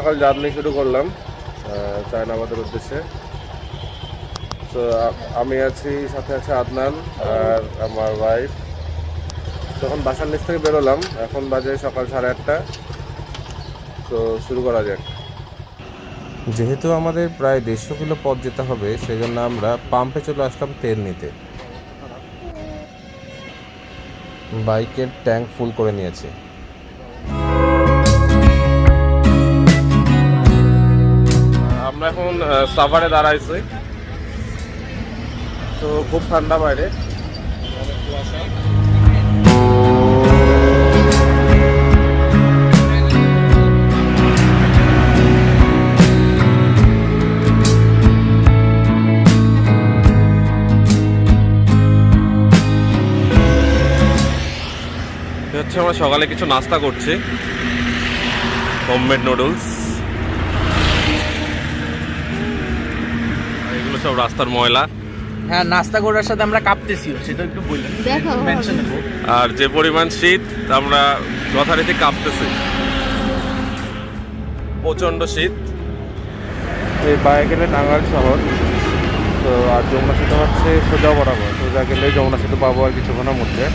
সকাল জার্নি শুরু করলাম চায়নাবাদের উদ্দেশ্যে। তো আমি আছি, সাথে আছে আদনান আর আমার ওয়াইফ। তখন বাসার নিচ থেকে বেরোলাম, এখন বাজে সকাল 8:30। তো শুরু করা যাক। যেহেতু আমাদের প্রায় 150 কিলো পথ যেতে হবে, সেই জন্য আমরা পাম্পে চলে আসলাম তেল নিতে। বাইকের ট্যাঙ্ক ফুল করে নিয়েছি। আমরা এখন সাভারে দাঁড়াইছি। তো খুব ঠান্ডা বাইরে, অনেক কুয়াশা। হচ্ছে আমরা সকালে কিছু নাস্তা করছি, হোমমেড নুডলস। এগুলো সব রাস্তার ময়লা। হ্যাঁ, নাস্তা করার সাথে আমরা কাঁপতেছিও, সেটা একটু বললেন। আর যে পরিমাণ শীত, আমরা যথারীতি কাঁপতেছি, প্রচণ্ড শীত। এই বাইরে গেলে টাঙ্গাইল শহর। তো আর যমুনা সেতু হচ্ছে সোজা বরাবর, সোজা গেলে যমুনা সেতু পাবো আর কিছুক্ষণের মধ্যে।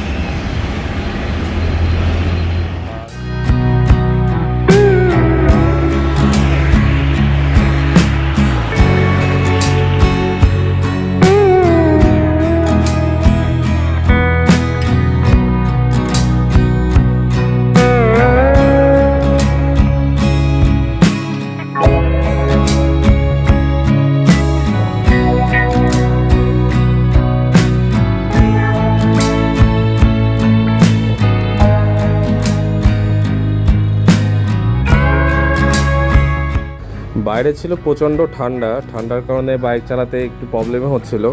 বাইরে ছিল প্রচণ্ড ঠান্ডার কারণে বাইক চালাতে একটু প্রবলেমও হচ্ছিল।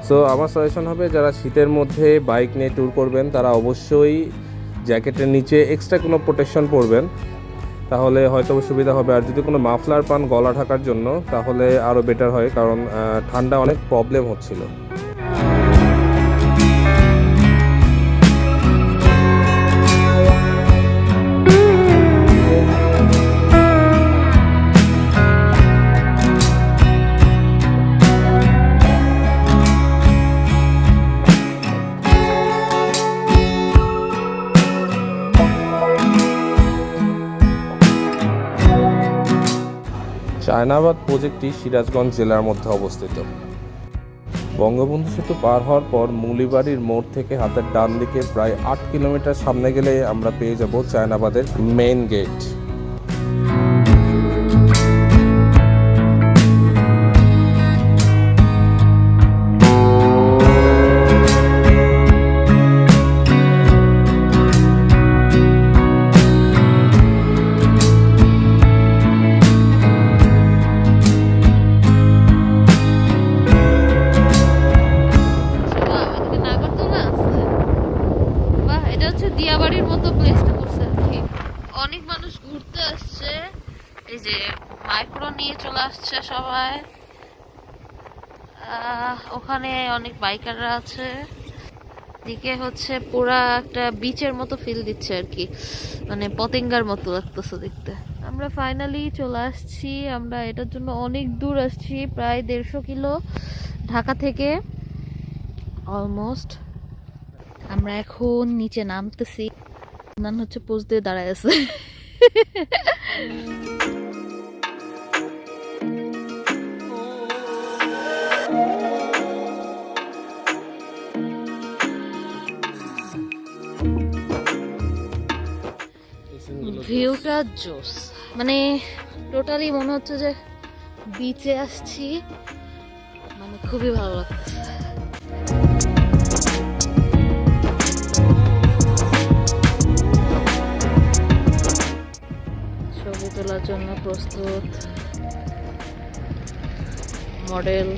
সো আমার সাজেশন হবে, যারা শীতের মধ্যে বাইক নিয়ে ট্যুর করবেন তারা অবশ্যই জ্যাকেটের নিচে এক্সট্রা কোনো প্রোটেকশন পরবেন, তাহলে হয়তো সুবিধা হবে। আর যদি কোনো মাফলার পান গলা ঢাকার জন্য, তাহলে আরও বেটার হয়, কারণ ঠান্ডা অনেক প্রবলেম হচ্ছিল। চায়নাবাদ প্রজেক্টটি সিরাজগঞ্জ জেলার মধ্যে অবস্থিত। বঙ্গবন্ধু সেতু পার হওয়ার পর মুলিবাড়ির মোড় থেকে হাতের ডান দিকে প্রায় 8 কিলোমিটার সামনে গেলে আমরা পেয়ে যাব চায়নাবাদের মেইন গেট। দিয়াবাড়ির মতো প্লেসটা করছে আর কি। অনেক মানুষ ঘুরতে আসছে, এই যে মাইক্রো নিয়ে চলে আসছে সবাই। ওখানে অনেক বাইকাররা আছে। দিকে হচ্ছে পুরা একটা বিচের মতো ফিল দিচ্ছে আর কি, মানে পতেঙ্গার মতো লাগতেছে দেখতে। আমরা ফাইনালি চলে আসছি। আমরা এটার জন্য অনেক দূর আসছি, প্রায় 150 কিলো ঢাকা থেকে অলমোস্ট। আমরা এখন নিচে নামতেছি। নান হচ্ছে পোজ দিয়ে দাঁড়ায় আছে। ভিউটা জোস, মানে টোটালি মনে হচ্ছে যে বিচে আসছি, মানে খুবই ভালো লাগছে। ছবি তোলার জন্য প্রস্তুত মডেল।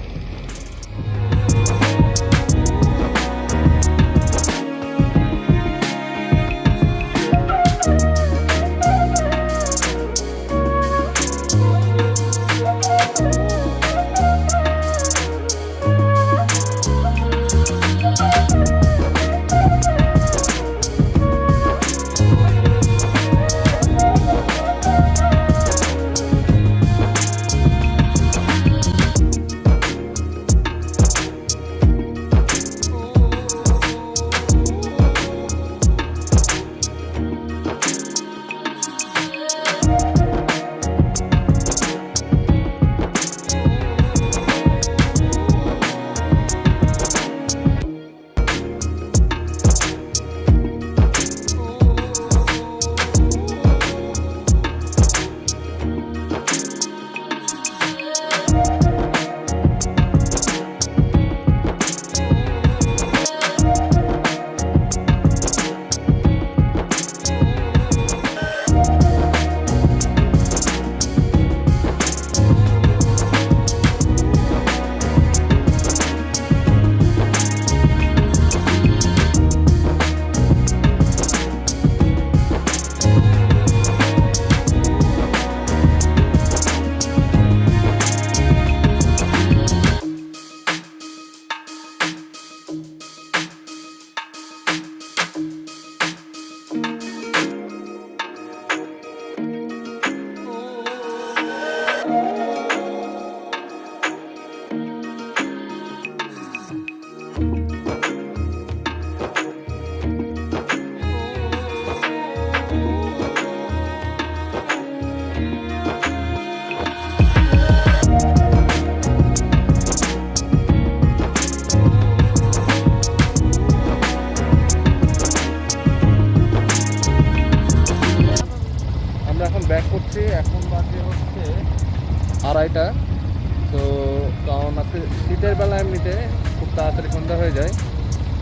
তাড়াতাড়ি সন্ধ্যা হয়ে যায়,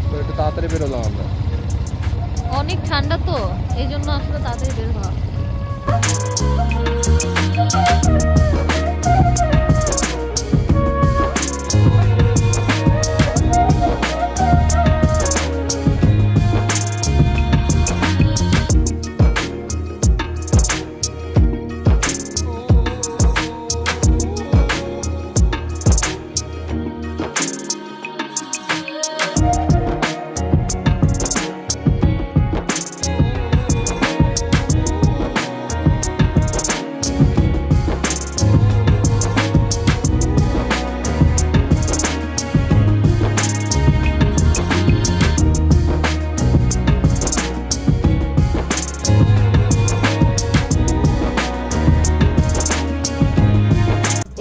তো একটু তাড়াতাড়ি বেরোলাম আমরা। অনেক ঠান্ডা তো এই জন্য আসলে তাড়াতাড়ি বের হওয়া।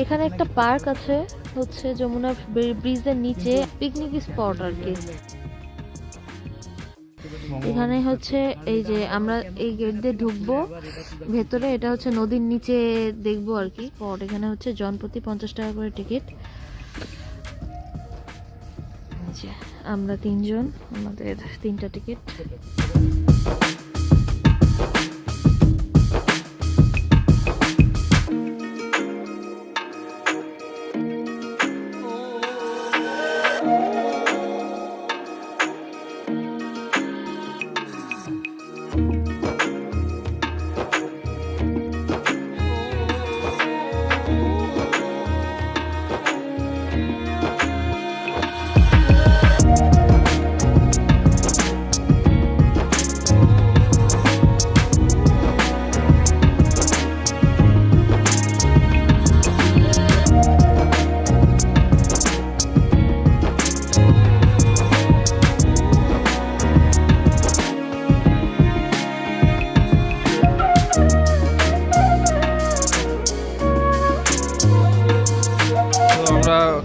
এখানে একটা পার্ক আছে হচ্ছে যমুনা ব্রিজের নিচে, পিকনিক স্পট আর কি। এখানে হচ্ছে এই যে আমরা এই গেট দিয়ে ঢুকবো ভেতরে, এটা হচ্ছে নদীর নিচে দেখবো আর কি স্পট। এখানে হচ্ছে জনপ্রতি 50 টাকা করে টিকিট। আমরা 3 জন, আমাদের 3টা টিকিট।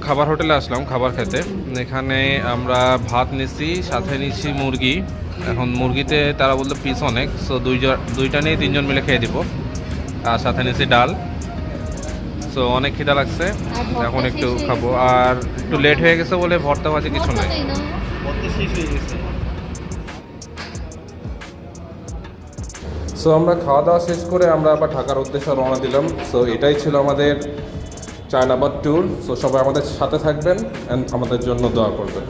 খাবার হোটেলে আসলাম খাবার খেতে। এখানে আমরা ভাত নিচ্ছি, সাথে নিচ্ছি মুরগি। এখন মুরগিতে তারা বললো পিস অনেক, সো দুইটা নিয়ে 3 জন মিলে খেয়ে দিব। আর সাথে নিচ্ছি ডাল। সো অনেক খিদা লাগছে, এখন একটু খাবো। আর একটু লেট হয়ে গেছে বলে ভর্তা ভাজি কিছু নাই। সো আমরা খাওয়া দাওয়া শেষ করে আমরা আবার ঢাকার উদ্দেশ্যে রওনা দিলাম। সো এটাই ছিল আমাদের চায়নাবাদ ট্যুর। সো সবাই আমাদের সাথে থাকবেন অ্যান্ড আমাদের জন্য দোয়া করবেন।